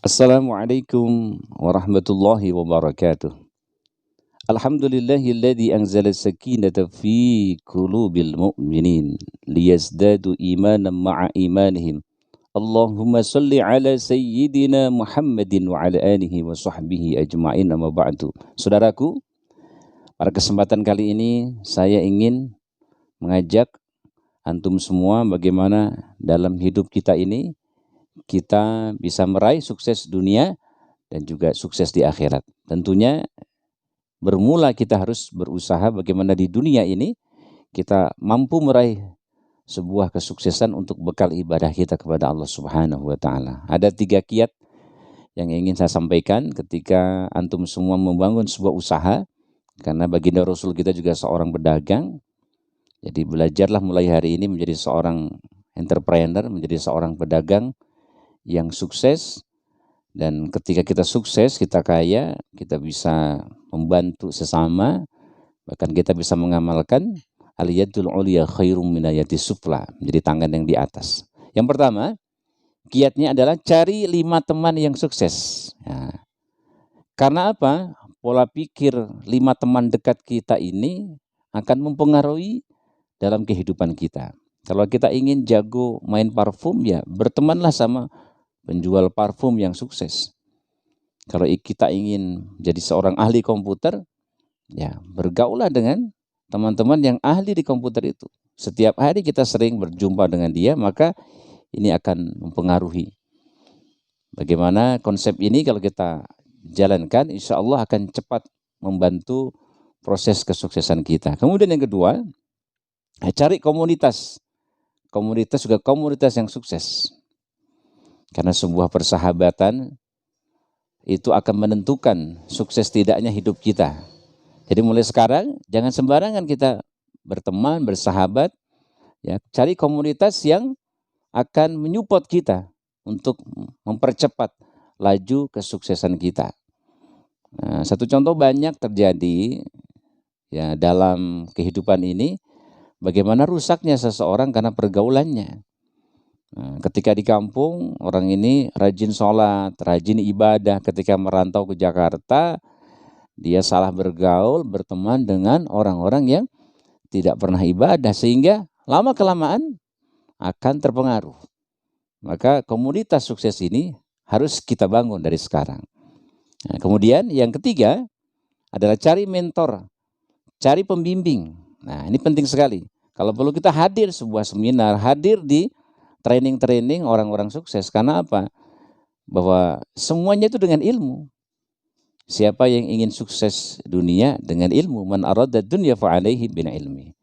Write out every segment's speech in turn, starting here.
Assalamualaikum warahmatullahi wabarakatuh. Alhamdulillahilladzi anzala sakinata fi qulubil mu'minin liyazdadu imanan ma'a imanihim. Allahumma salli ala sayyidina Muhammadin wa ala alihi wa sahbihi ajma'in amma ba'du. Saudaraku, pada kesempatan kali ini saya ingin mengajak antum semua bagaimana dalam hidup kita ini kita bisa meraih sukses dunia dan juga sukses di akhirat. Tentunya bermula kita harus berusaha bagaimana di dunia ini kita mampu meraih sebuah kesuksesan untuk bekal ibadah kita kepada Allah Subhanahu wa taala. Ada 3 kiat yang ingin saya sampaikan ketika antum semua membangun sebuah usaha, karena baginda Rasul kita juga seorang pedagang. Jadi belajarlah mulai hari ini menjadi seorang entrepreneur, menjadi seorang pedagang yang sukses. Dan ketika kita sukses, kita kaya, kita bisa membantu sesama, bahkan kita bisa mengamalkan al-yadul ulya khairum minayati sufla, menjadi tangan yang di atas. Yang pertama, kiatnya adalah cari 5 teman yang sukses. Ya. Karena apa? Pola pikir 5 teman dekat kita ini akan mempengaruhi dalam kehidupan kita. Kalau kita ingin jago main parfum, ya bertemanlah sama penjual parfum yang sukses. Kalau kita ingin jadi seorang ahli komputer, ya bergaullah dengan teman-teman yang ahli di komputer itu. Setiap hari kita sering berjumpa dengan dia, maka ini akan mempengaruhi. Bagaimana konsep ini kalau kita jalankan, insya Allah akan cepat membantu proses kesuksesan kita. Kemudian yang kedua, cari komunitas. Komunitas juga komunitas yang sukses. Karena sebuah persahabatan itu akan menentukan sukses tidaknya hidup kita. Jadi mulai sekarang jangan sembarangan kita berteman, bersahabat, ya, cari komunitas yang akan menyupport kita untuk mempercepat laju kesuksesan kita. Nah, satu contoh banyak terjadi ya dalam kehidupan ini, bagaimana rusaknya seseorang karena pergaulannya. Nah, ketika di kampung, orang ini rajin sholat, rajin ibadah. Ketika merantau ke Jakarta, dia salah bergaul, berteman dengan orang-orang yang tidak pernah ibadah. Sehingga lama-kelamaan akan terpengaruh. Maka komunitas sukses ini harus kita bangun dari sekarang. Nah, kemudian yang ketiga adalah cari mentor, cari pembimbing. Nah, ini penting sekali. Kalau perlu kita hadir sebuah seminar, hadir di training-training orang-orang sukses. Karena apa? Bahwa semuanya itu dengan ilmu. Siapa yang ingin sukses dunia dengan ilmu? Man arada dunya fa'alaihi bin ilmi.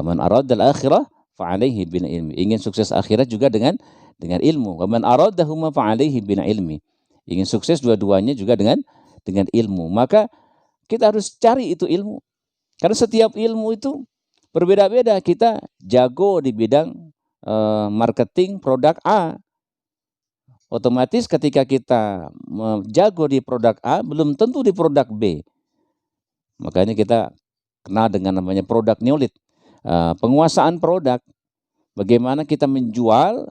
Man arada al-akhirah fa'alaihi bin ilmi. Ingin sukses akhirat juga dengan ilmu. Man aradahuma fa'alaihi bin ilmi. Ingin sukses dua-duanya juga dengan ilmu. Maka kita harus cari itu ilmu. Karena setiap ilmu itu berbeda-beda. Kita jago di bidang marketing produk A. Otomatis ketika kita jago di produk A, belum tentu di produk B. Makanya kita kenal dengan namanya product knowledge. Penguasaan produk. Bagaimana kita menjual,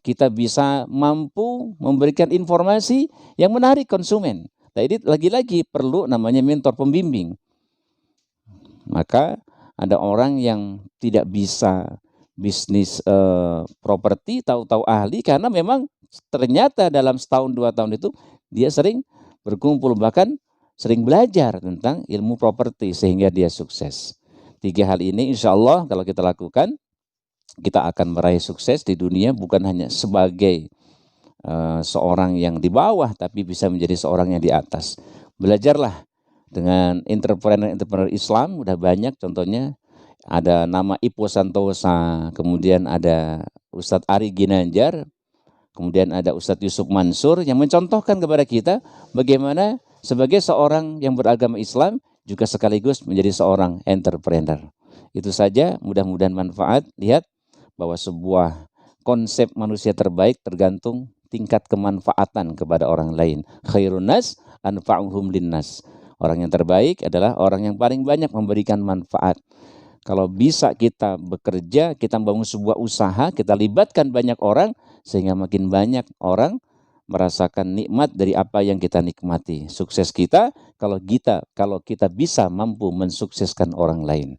kita bisa mampu memberikan informasi yang menarik konsumen. Nah, ini lagi-lagi perlu namanya mentor pembimbing. Maka ada orang yang tidak bisa bisnis properti, tahu-tahu ahli, karena memang ternyata dalam setahun 2 tahun itu dia sering berkumpul, bahkan sering belajar tentang ilmu properti sehingga dia sukses. 3 hal ini insya Allah kalau kita lakukan, kita akan meraih sukses di dunia, bukan hanya sebagai seorang yang di bawah, tapi bisa menjadi seorang yang di atas. Belajarlah dengan entrepreneur Islam, udah banyak contohnya. Ada nama Ipo Santosa, kemudian ada Ustadz Ari Ginanjar, kemudian ada Ustadz Yusuf Mansur yang mencontohkan kepada kita bagaimana sebagai seorang yang beragama Islam juga sekaligus menjadi seorang entrepreneur. Itu saja, mudah-mudahan manfaat. Lihat bahwa sebuah konsep manusia terbaik tergantung tingkat kemanfaatan kepada orang lain. Khairun nas anfa'uhum linnas. Orang yang terbaik adalah orang yang paling banyak memberikan manfaat. Kalau bisa kita bekerja, kita membangun sebuah usaha, kita libatkan banyak orang, sehingga makin banyak orang merasakan nikmat dari apa yang kita nikmati. Sukses kita kalau kita bisa mampu mensukseskan orang lain.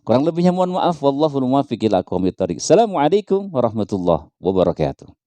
Kurang lebihnya mohon maaf. Wallahul muwaffiq ila aqwamit thoriq. Assalamualaikum warahmatullahi wabarakatuh.